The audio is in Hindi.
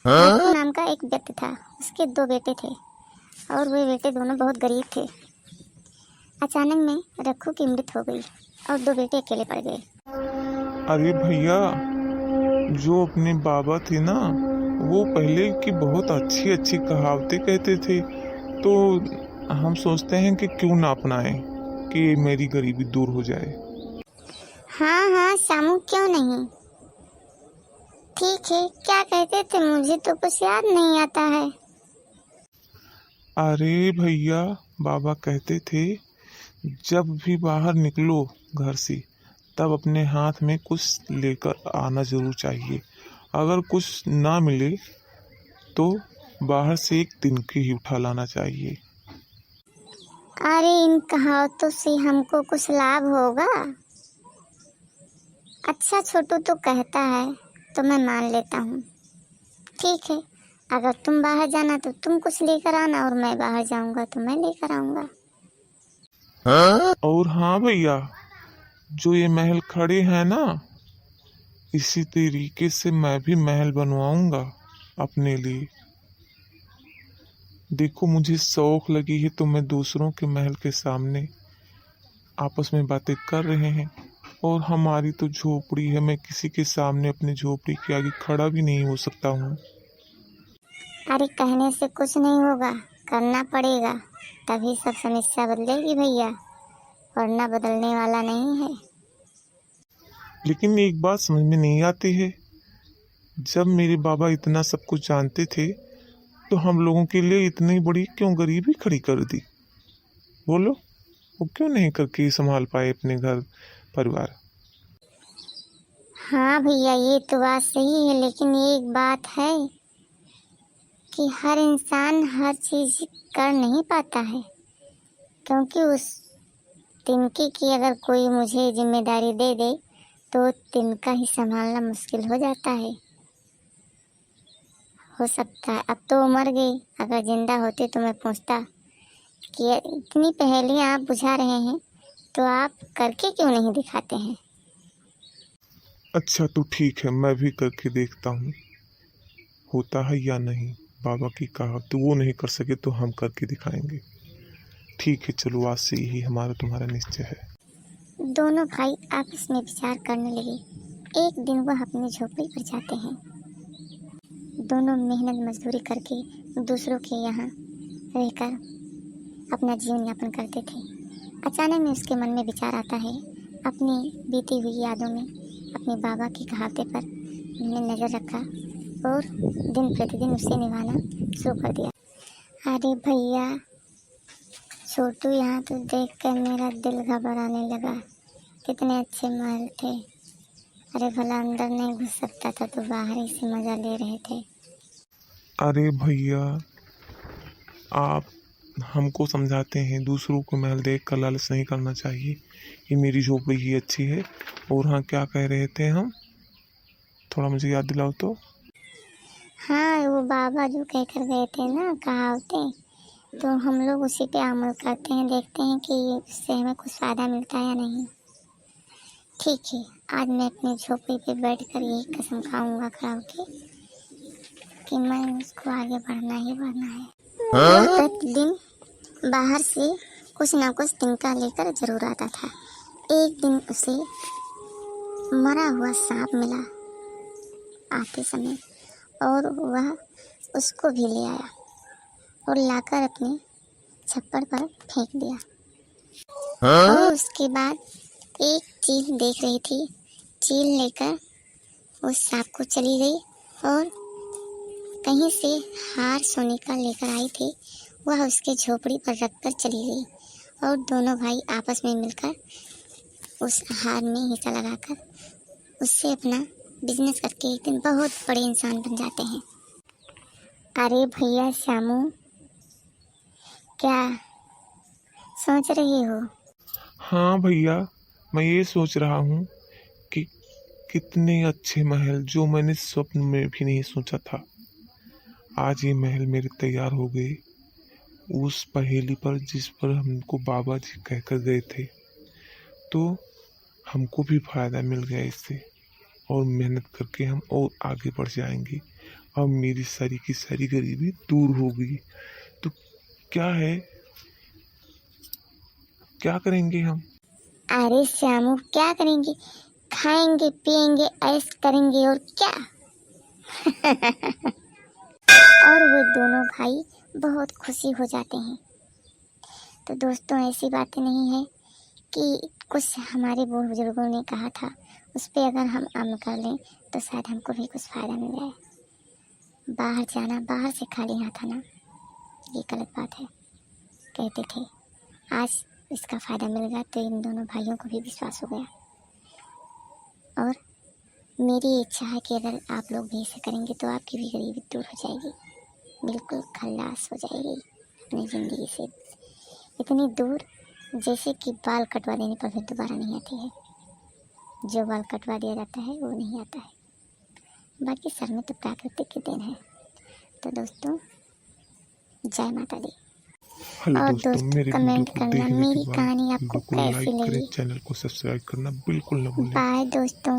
रक्कू नाम का एक व्यक्ति था। उसके 2 बेटे थे और वे बेटे दोनों बहुत गरीब थे। अचानक में रक्कू की मृत्यु हो गई और 2 बेटे अकेले पड़ गए। अरे भैया, जो अपने बाबा थे ना, वो पहले की बहुत अच्छी अच्छी कहावतें कहते थे। तो हम सोचते हैं कि क्यों ना अपनाएं कि मेरी गरीबी दूर हो जाए। हाँ हाँ शामू, क्यों नहीं। ठीक है, क्या कहते थे? मुझे तो कुछ याद नहीं आता है। अरे भैया, बाबा कहते थे जब भी बाहर निकलो घर से, तब अपने हाथ में कुछ लेकर आना जरूर चाहिए। अगर कुछ ना मिले तो बाहर से एक तिनके ही उठा लाना चाहिए। अरे इन कहावतों से हमको कुछ लाभ होगा? अच्छा, छोटू तो कहता है तो मैं मान लेता हूँ। ठीक है, अगर तुम बाहर जाना तो तुम कुछ लेकर आना और मैं बाहर जाऊंगा तो मैं लेकर आऊंगा। और हाँ भैया, जो ये महल खड़े हैं ना, इसी तरीके से मैं भी महल बनवाऊंगा अपने लिए। देखो, मुझे शौक लगी है तो मैं दूसरों के महल के सामने आपस में बातें कर रहे हैं। और हमारी तो झोपड़ी है, मैं किसी के सामने अपनी झोपड़ी के आगे खड़ा भी नहीं हो सकता हूँ। अरे कहने से कुछ नहीं होगा, करना पड़ेगा, तभी सब समस्या बदलेगी भैया, वरना बदलने वाला नहीं है। लेकिन एक बात समझ में नहीं आती है, जब मेरे बाबा इतना सब कुछ जानते थे तो हम लोगों के लिए इतनी बड़ी क्यों गरीबी खड़ी कर दी? बोलो, वो क्यों नहीं करके संभाल पाए अपने घर परिवार? हाँ भैया, ये तो बात सही है, लेकिन एक बात है कि हर इंसान हर चीज कर नहीं पाता है, क्योंकि उस तिनके की अगर कोई मुझे जिम्मेदारी दे दे तो तिनका ही संभालना मुश्किल हो जाता है। हो सकता है अब तो वो मर गई, अगर जिंदा होते तो मैं पूछता कि इतनी पहेलियां आप बुझा रहे हैं तो आप करके क्यों नहीं दिखाते हैं। अच्छा तो ठीक है, मैं भी करके देखता हूँ होता है या नहीं। बाबा की कहा तो वो नहीं कर सके तो हम करके दिखाएंगे। ठीक है, चलो, आज से यही हमारा तुम्हारा निश्चय है। दोनों भाई आपस में विचार करने लगे। एक दिन वह अपनी झोपड़ी पर जाते हैं। दोनों मेहनत मजदूरी करके दूसरों के यहाँ रहकर अपना जीवन यापन करते थे। अचानक में उसके मन में विचार आता है। अपनी बीती हुई यादों में अपने बाबा की कहावतें पर उन्होंने नज़र रखा और दिन प्रतिदिन उसे निभाना शुरू कर दिया। अरे भैया छोटू, यहाँ तो देख कर मेरा दिल घबराने लगा। कितने अच्छे महल थे। अरे भला अंदर नहीं घुस सकता था तो बाहर ही से मजा ले रहे थे। अरे भैया, आप हमको समझाते हैं दूसरों को महल देख कर लालच नहीं करना चाहिए। ये मेरी झोपड़ी ही अच्छी है। और हाँ, क्या कह रहे थे हम? थोड़ा मुझे याद दिलाओ तो। हाँ, वो बाबा जो कह कर गए थे ना कहावतें, तो हम लोग उसी पे अमल करते हैं, देखते हैं कि उससे हमें कुछ फ़ायदा मिलता है या नहीं। ठीक है, आज मैं अपनी झोपड़ी पे बैठकर यही कसम खाऊंगा खड़ा होके कि मैं उसको आगे बढ़ना ही बढ़ना है। वो प्रतिदिन बाहर से कुछ ना कुछ तिनका लेकर जरूर आता था। एक दिन उसे मरा हुआ सांप मिला आते समय और वह उसको भी ले आया और लाकर अपने छप्पर पर फेंक दिया। और उसके बाद एक चील देख रही थी। चील लेकर उस सांप को चली गई और कहीं से हार सोने का लेकर आई थी, वह उसके झोपड़ी पर रखकर चली गई। और दोनों भाई आपस में मिलकर उस हार में हिस्सा लगाकर उससे अपना बिजनेस करके एक दिन बहुत बड़े इंसान बन जाते हैं। अरे भैया श्यामू, क्या सोच रही हो? हाँ भैया, मैं ये सोच रहा हूँ कि कितने अच्छे महल जो मैंने स्वप्न में भी नहीं सोचा था, आज ये महल मेरे तैयार हो गए। उस पहेली पर जिस पर हमको बाबा जी कहकर गए थे, तो हमको भी फायदा मिल गया इससे। और मेहनत करके हम और आगे बढ़ जाएंगे। अब मेरी सारी की सारी गरीबी दूर हो गई। तो क्या है, क्या करेंगे हम? अरे श्यामू, क्या करेंगे? खाएंगे पिएंगे ऐश करेंगे और क्या। और वो दोनों भाई बहुत खुशी हो जाते हैं। तो दोस्तों, ऐसी बातें नहीं है कि कुछ हमारे बूढ़ बुजुर्गों ने कहा था उस पर अगर हम अमल कर लें तो शायद हमको भी कुछ फ़ायदा मिल जाए। बाहर जाना, बाहर से खाली हाथ आना, ये गलत बात है कहते थे। आज इसका फ़ायदा मिल गया तो इन दोनों भाइयों को भी विश्वास हो गया। और मेरी इच्छा है कि अगर आप लोग भी ऐसे करेंगे तो आपकी भी गरीबी दूर हो जाएगी, बिल्कुल खल्लास हो जाएगी अपनी ज़िंदगी से, इतनी दूर जैसे कि बाल कटवा देने पर फिर दोबारा नहीं आती है। जो बाल कटवा दिया जाता है वो नहीं आता है। बाकी सर में तो प्राकृतिक की देन है। तो दोस्तों, जय माता दी। हेलो और दोस्तों, दोस्तों, मेरे वीडियो कमेंट को करना देखने मेरी के बाद कहानी आपको वीडियो को कैसी लाइक करें, लगी। चैनल को सब्सक्राइब करना बिल्कुल न भूलें। बाय दोस्तों।